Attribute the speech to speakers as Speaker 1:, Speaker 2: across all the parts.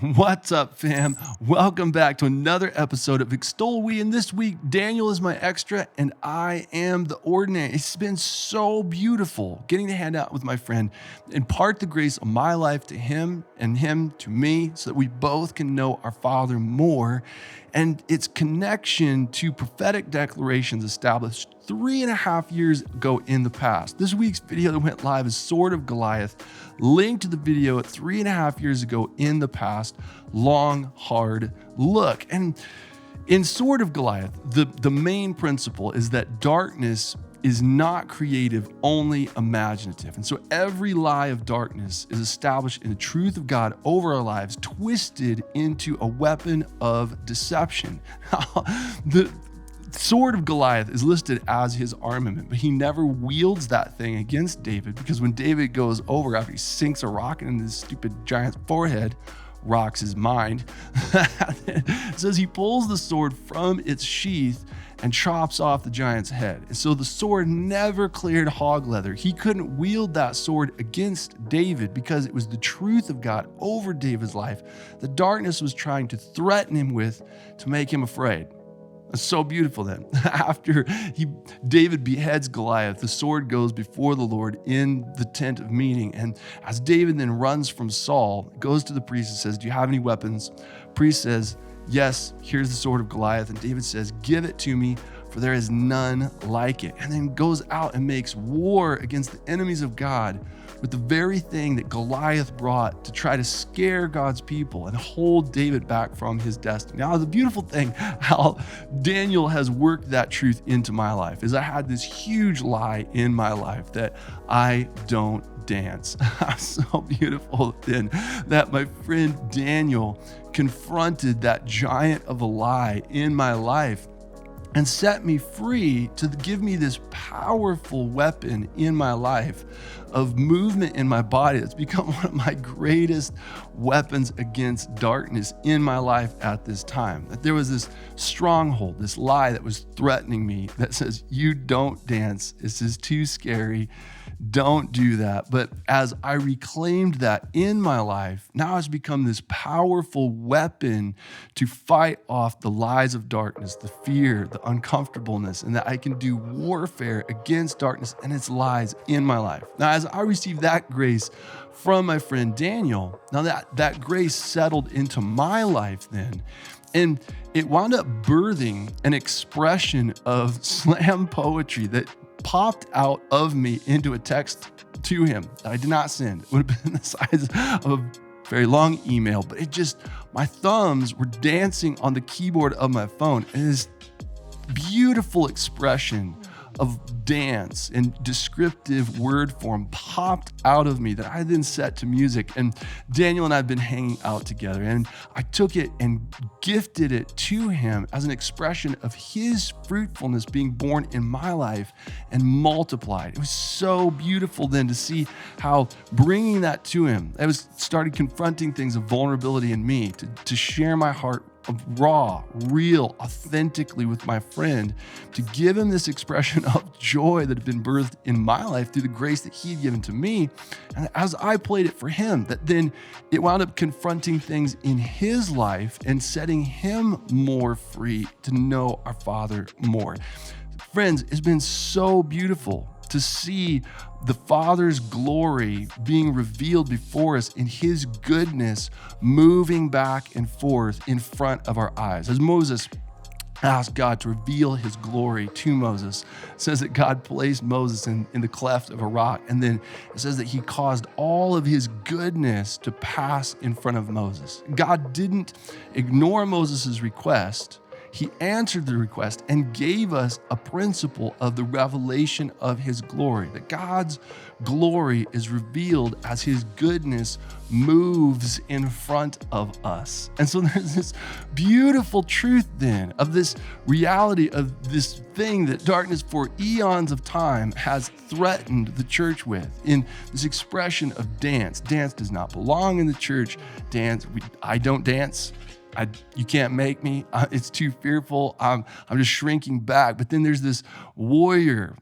Speaker 1: What's up, fam? Welcome back to another episode of Extol We. And this week, Daniel is my extra and I am the ordinary. It's been so beautiful getting to hang out with my friend, impart the grace of my life to him and him to me so that we both can know our Father more and its connection to prophetic declarations established 3.5 years ago in the past. This week's video that went live is Sword of Goliath, linked to the video at 3.5 years ago in the past. Long, hard look. And in Sword of Goliath, the main principle is that darkness is not creative, only imaginative. And so every lie of darkness is established in the truth of God over our lives, twisted into a weapon of deception. The Sword of Goliath is listed as his armament, but he never wields that thing against David, because when David goes over after he sinks a rock into this stupid giant's forehead, rocks his mind, it says he pulls the sword from its sheath and chops off the giant's head. And so the sword never cleared hog leather. He couldn't wield that sword against David because it was the truth of God over David's life that darkness was trying to threaten him with to make him afraid. It's so beautiful then. After David beheads Goliath, the sword goes before the Lord in the tent of meeting. And as David then runs from Saul, goes to the priest and says, "Do you have any weapons?" Priest says, "Yes, here's the sword of Goliath." And David says, "Give it to me, for there is none like it." And then goes out and makes war against the enemies of God with the very thing that Goliath brought to try to scare God's people and hold David back from his destiny. Now, the beautiful thing, how Daniel has worked that truth into my life, is I had this huge lie in my life that I don't dance. So beautiful then that my friend Daniel confronted that giant of a lie in my life and set me free to give me this powerful weapon in my life of movement in my body that's become one of my greatest weapons against darkness in my life at this time. That there was this stronghold, this lie that was threatening me that says, "You don't dance. This is too scary. Don't do that." But as I reclaimed that in my life, now it's become this powerful weapon to fight off the lies of darkness, the fear, the uncomfortableness, and that I can do warfare against darkness and its lies in my life. Now, as I received that grace from my friend Daniel, now that grace settled into my life then, and it wound up birthing an expression of slam poetry that popped out of me into a text to him that I did not send. It would have been the size of a very long email, but my thumbs were dancing on the keyboard of my phone. And this beautiful expression of dance in descriptive word form popped out of me that I then set to music. And Daniel and I have been hanging out together, and I took it and gifted it to him as an expression of his fruitfulness being born in my life and multiplied. It was so beautiful then to see how bringing that to him, I started confronting things of vulnerability in me to share my heart raw, real, authentically with my friend, to give him this expression of joy that had been birthed in my life through the grace that he had given to me. And as I played it for him, that then it wound up confronting things in his life and setting him more free to know our Father more. Friends, it's been so beautiful to see the Father's glory being revealed before us in his goodness, moving back and forth in front of our eyes. As Moses asked God to reveal his glory to Moses, it says that God placed Moses in the cleft of a rock. And then it says that he caused all of his goodness to pass in front of Moses. God didn't ignore Moses' request. He answered the request and gave us a principle of the revelation of his glory, that God's glory is revealed as his goodness moves in front of us. And so there's this beautiful truth then of this reality of this thing that darkness for eons of time has threatened the church with, in this expression of dance. Dance does not belong in the church. I don't dance. You can't make me. It's too fearful. I'm just shrinking back. But then there's this warrior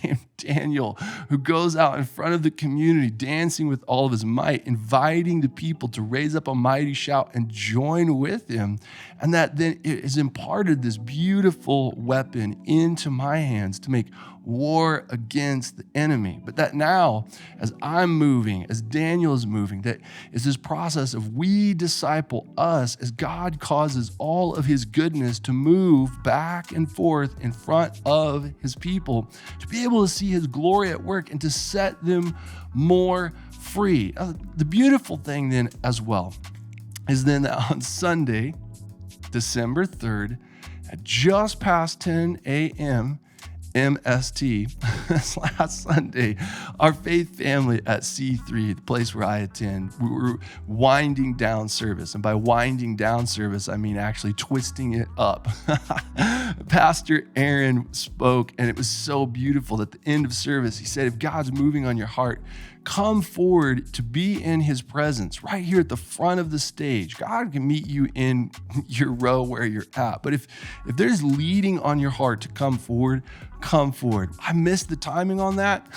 Speaker 1: named Daniel, who goes out in front of the community, dancing with all of his might, inviting the people to raise up a mighty shout and join with him. And that then it has imparted this beautiful weapon into my hands to make war against the enemy. But that now, as I'm moving, as Daniel is moving, that is this process of we disciple us as God causes all of his goodness to move back and forth in front of his people, to be able to see his glory at work and to set them more free. The beautiful thing then as well is then that on Sunday, December 3rd, at just past 10 a.m., MST, this last Sunday, our faith family at C3, the place where I attend, we were winding down service. And by winding down service, I mean actually twisting it up. Pastor Aaron spoke, and it was so beautiful. At the end of service, he said, if God's moving on your heart, come forward to be in his presence right here at the front of the stage. God can meet you in your row where you're at. But if there's leading on your heart to come forward, come forward. I missed the timing on that.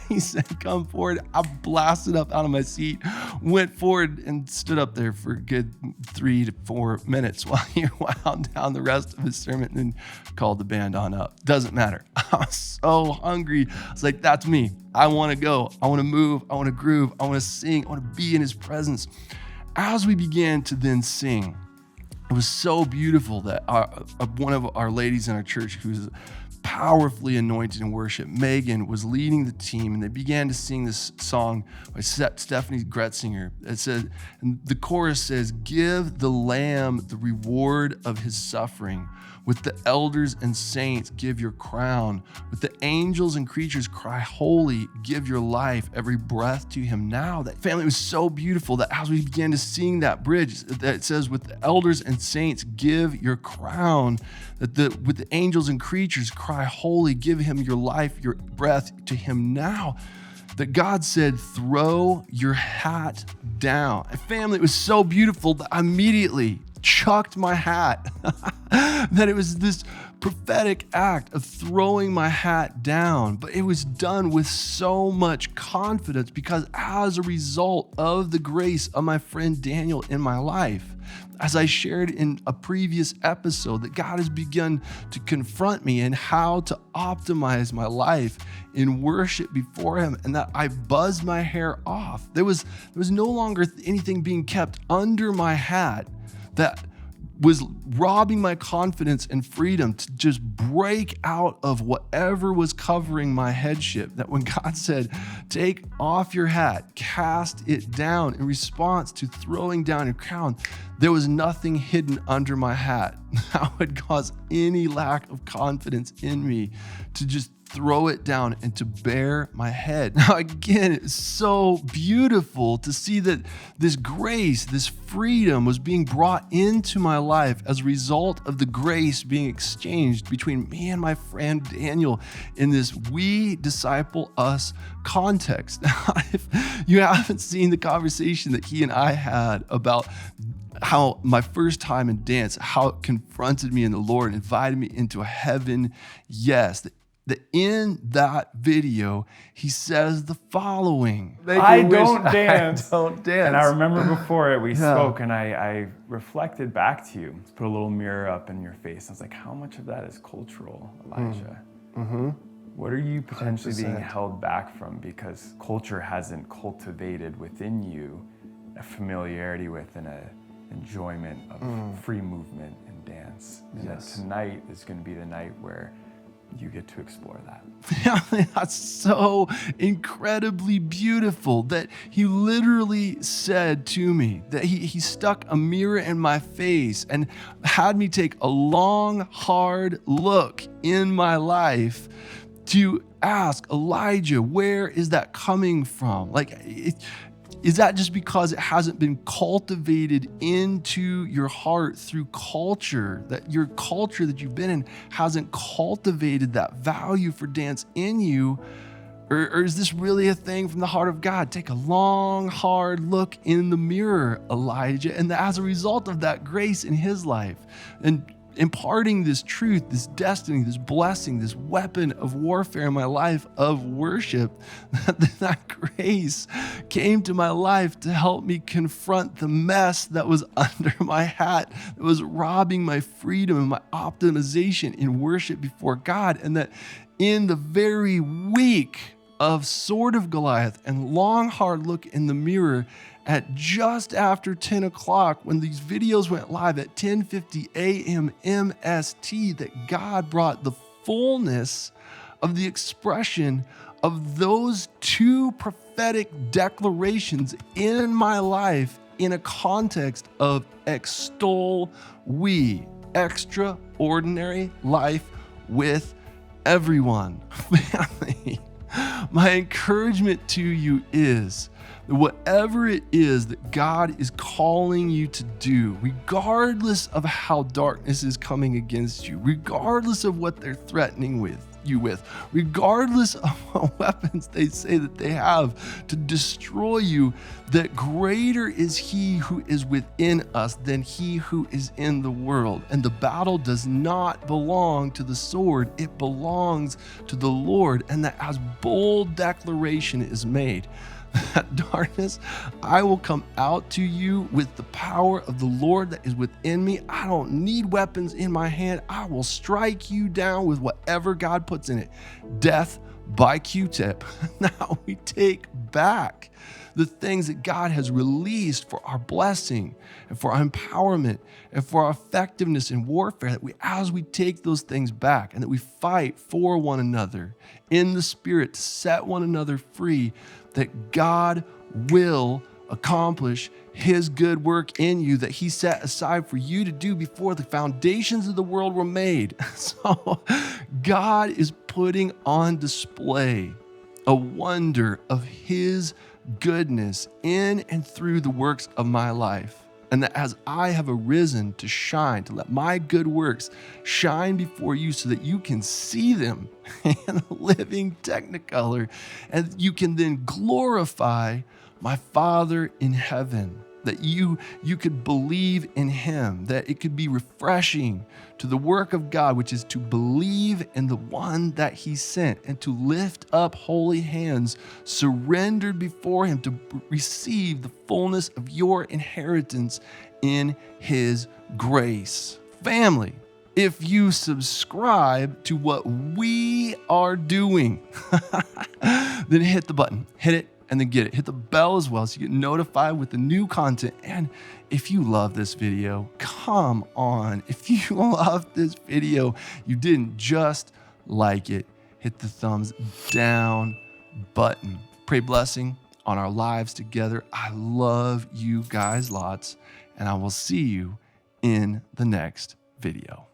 Speaker 1: He said, come forward. I blasted up out of my seat, went forward and stood up there for a good 3 to 4 minutes while he wound down the rest of his sermon and then called the band on up. Doesn't matter. I was so hungry. I was like, that's me. I want to go. I want to move. I want to groove. I want to sing. I want to be in his presence. As we began to then sing, it was so beautiful that one of our ladies in our church who's powerfully anointed in worship, Megan, was leading the team, and they began to sing this song by Stephanie Gretzinger. It said, and the chorus says, give the Lamb the reward of his suffering. With the elders and saints, give your crown. With the angels and creatures, cry, holy, give your life, every breath to him now. That family was so beautiful that as we began to sing that bridge, that it says, with the elders and saints, give your crown. With the angels and creatures, cry, holy, give him your life, your breath to him now. That God said, throw your hat down. And family, it was so beautiful that I immediately chucked my hat. That it was this prophetic act of throwing my hat down, but it was done with so much confidence because as a result of the grace of my friend Daniel in my life, as I shared in a previous episode, that God has begun to confront me in how to optimize my life in worship before him, and that I buzzed my hair off. There was no longer anything being kept under my hat that was robbing my confidence and freedom to just break out of whatever was covering my headship. That when God said, take off your hat, cast it down in response to throwing down your crown, there was nothing hidden under my hat that would cause any lack of confidence in me to just throw it down and to bare my head. Now, again, it's so beautiful to see that this grace, this freedom was being brought into my life as a result of the grace being exchanged between me and my friend Daniel in this we disciple us context. Now, if you haven't seen the conversation that he and I had about how my first time in dance, how it confronted me in the Lord, invited me into a heaven yes, that in that video, he says the following.
Speaker 2: I don't dance.
Speaker 1: I don't dance.
Speaker 2: And I remember before we spoke and I reflected back to you, put a little mirror up in your face. I was like, how much of that is cultural, Elijah?
Speaker 1: Mm-hmm.
Speaker 2: What are you potentially
Speaker 1: 100%.
Speaker 2: being held back from because culture hasn't cultivated within you a familiarity with and an enjoyment of free movement and dance? And that tonight is going to be the night where you get to explore that.
Speaker 1: Yeah, that's so incredibly beautiful that he literally said to me that he stuck a mirror in my face and had me take a long, hard look in my life to ask, Elijah, where is that coming from? Is that just because it hasn't been cultivated into your heart through culture, that your culture that you've been in hasn't cultivated that value for dance in you? Or is this really a thing from the heart of God? Take a long, hard look in the mirror, Elijah. And as a result of that grace in his life, and imparting this truth, this destiny, this blessing, this weapon of warfare in my life of worship, that grace came to my life to help me confront the mess that was under my hat, that was robbing my freedom and my optimization in worship before God. And that in the very week of Sword of Goliath and long, hard look in the mirror, at just after 10 o'clock, when these videos went live at 10:50 a.m. MST, that God brought the fullness of the expression of those two prophetic declarations in my life in a context of extol we, extraordinary life with everyone. Family, my encouragement to you is that whatever it is that God is calling you to do, regardless of how darkness is coming against you, regardless of what they're threatening you with, regardless of what weapons they say that they have to destroy you, that greater is He who is within us than he who is in the world. And the battle does not belong to the sword, it belongs to the Lord. And that as bold declaration is made, that darkness, I will come out to you with the power of the Lord that is within me. I don't need weapons in my hand. I will strike you down with whatever God puts in it. Death by Q-tip. Now we take back the things that God has released for our blessing and for our empowerment and for our effectiveness in warfare, that as we take those things back and that we fight for one another in the Spirit to set one another free, that God will accomplish His good work in you that He set aside for you to do before the foundations of the world were made. So God is putting on display a wonder of His goodness in and through the works of my life. And that as I have arisen to shine, to let my good works shine before you so that you can see them in a living technicolor, and you can then glorify my Father in heaven, that you could believe in Him, that it could be refreshing to the work of God, which is to believe in the one that He sent and to lift up holy hands surrendered before Him to receive the fullness of your inheritance in His grace. Family, if you subscribe to what we are doing, then hit the button, hit it, and then get it. Hit the bell as well so you get notified with the new content. And if you love this video, come on. If you love this video, you didn't just like it, hit the thumbs down button. Pray blessing on our lives together. I love you guys lots, and I will see you in the next video.